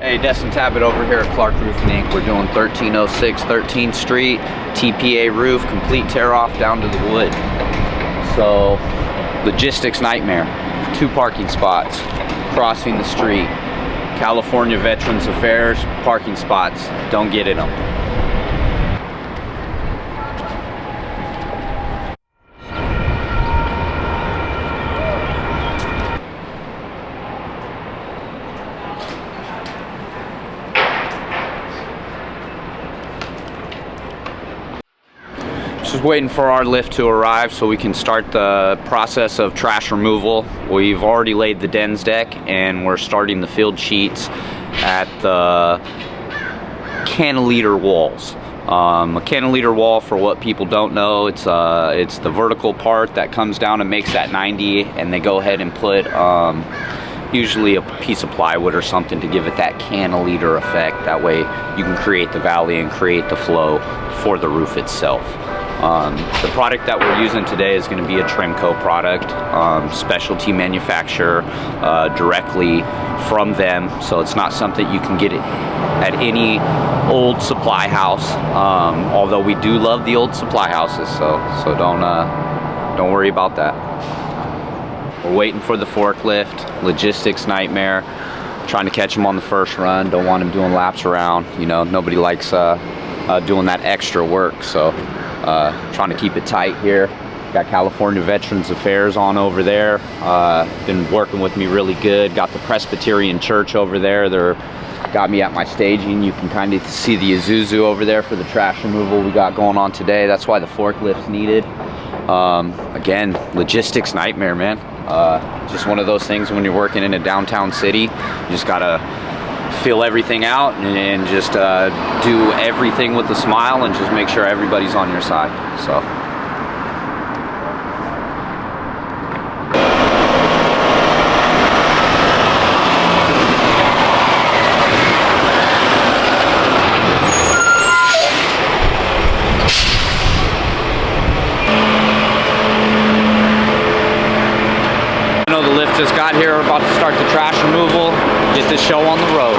Hey, Destin Tabatt over here at Clark Roofing Inc. We're doing 1306 13th Street, TPA roof, complete tear off down to the wood. So, logistics nightmare. 2 parking spots, crossing the street. California Veterans Affairs, parking spots, don't get in them. Just waiting for our lift to arrive so we can start the process of trash removal. We've already laid the dens deck and we're starting the field sheets at the cantilever walls. A cantilever wall, for what people don't know, it's the vertical part that comes down and makes that 90, and they go ahead and put usually a piece of plywood or something to give it that cantilever effect. That way you can create the valley and create the flow for the roof itself. The product that we're using today is going to be a TremCo product, specialty manufacturer, directly from them, so it's not something you can get it at any old supply house, although we do love the old supply houses, so don't worry about that. We're waiting for the forklift, logistics nightmare, trying to catch them on the first run, don't want them doing laps around, you know, nobody likes doing that extra work, so trying to keep it tight here. Got California Veterans Affairs on over there. Been working with me really good. Got the Presbyterian Church over there. They're got me at my staging. You can kind of see the Isuzu over there for the trash removal we got going on today. That's why the forklift's needed. Again, logistics nightmare, man. Just one of those things when you're working in a downtown city. You just gotta feel everything out and just do everything with a smile and just make sure everybody's on your side. So. I know the lift just got here. We're about to start the trash removal. Get this show on the road.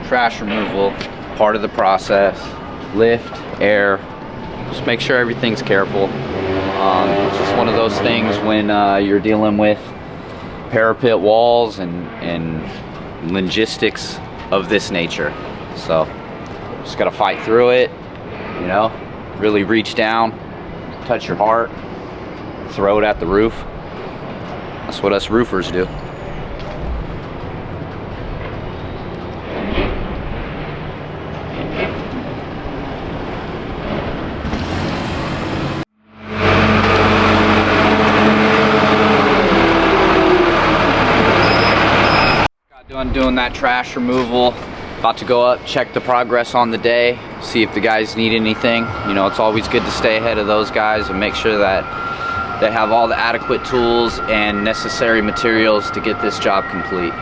Trash removal, part of the process. Lift, air, just make sure everything's careful. It's just one of those things when you're dealing with parapet walls and logistics of this nature. So just gotta fight through it, you know, really reach down, touch your heart, throw it at the roof. That's what us roofers do. Doing that trash removal, about to go up, check the progress on the day, see if the guys need anything. You know, it's always good to stay ahead of those guys and make sure that they have all the adequate tools and necessary materials to get this job complete.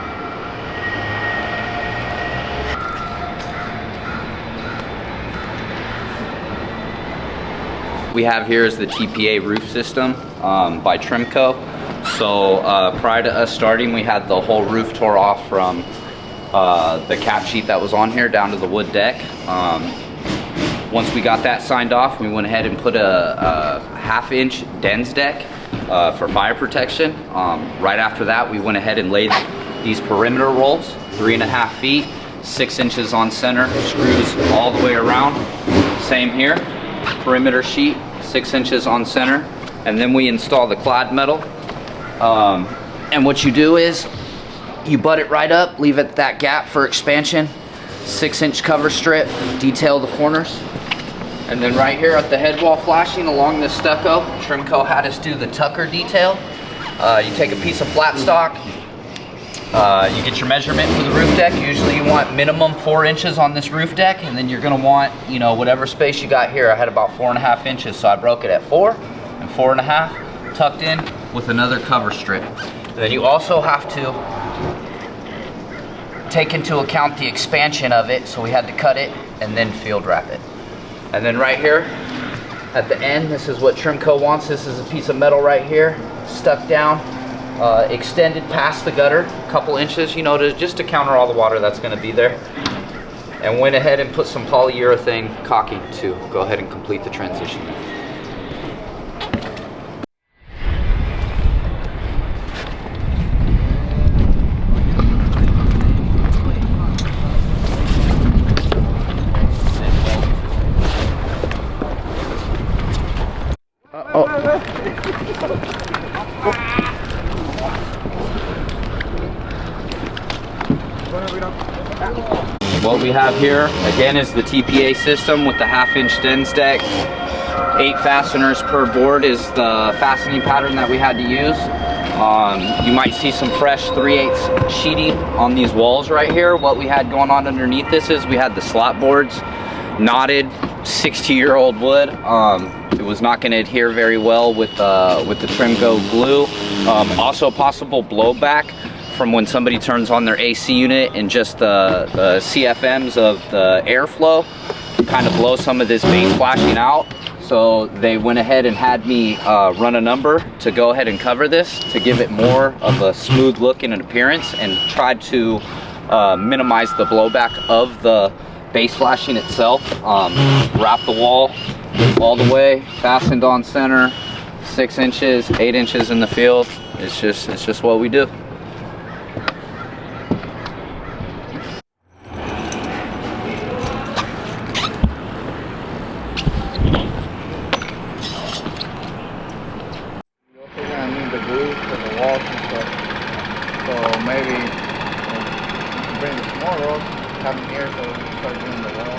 We have here is the TPA roof system by TremCo. So prior to us starting, we had the whole roof tore off from the cap sheet that was on here down to the wood deck. Once we got that signed off, we went ahead and put a 1/2-inch dens deck for fire protection. Right after that, we went ahead and laid these perimeter rolls, 3.5 feet, 6 inches on center, screws all the way around. Same here, perimeter sheet, 6 inches on center, and then we install the clad metal. And what you do is you butt it right up, leave it that gap for expansion, 6-inch cover strip, detail the corners, and then right here at the head wall flashing along this stucco, TremCo had us do the tucker detail. You take a piece of flat stock, you get your measurement for the roof deck. Usually you want minimum 4 inches on this roof deck, and then you're gonna want, you know, whatever space you got here. I had about 4.5 inches, so I broke it at 4 and 4.5, tucked in with another cover strip. Then you also have to take into account the expansion of it, so we had to cut it and then field wrap it. And then right here at the end, this is what TremCo wants. This is a piece of metal right here, stuck down, extended past the gutter a couple inches, you know, just to counter all the water that's going to be there. And went ahead and put some polyurethane caulking to go ahead and complete the transition. What we have here again is the TPA system with the 1/2-inch Dens deck. 8 fasteners per board is the fastening pattern that we had to use. You might see some fresh 3/8 sheeting on these walls right here. What we had going on underneath this is we had the slot boards, knotted 60-year-old wood. It was not going to adhere very well with the TremCo glue. Also possible blowback from when somebody turns on their AC unit and just the CFMs of the airflow kind of blow some of this base flashing out. So they went ahead and had me run a number to go ahead and cover this to give it more of a smooth look and an appearance, and tried to minimize the blowback of the base flashing itself. Wrap the wall all the way, fastened on center, 6 inches, 8 inches in the field. It's just what we do. So maybe bring the small rods, have them here so we can start doing the wall.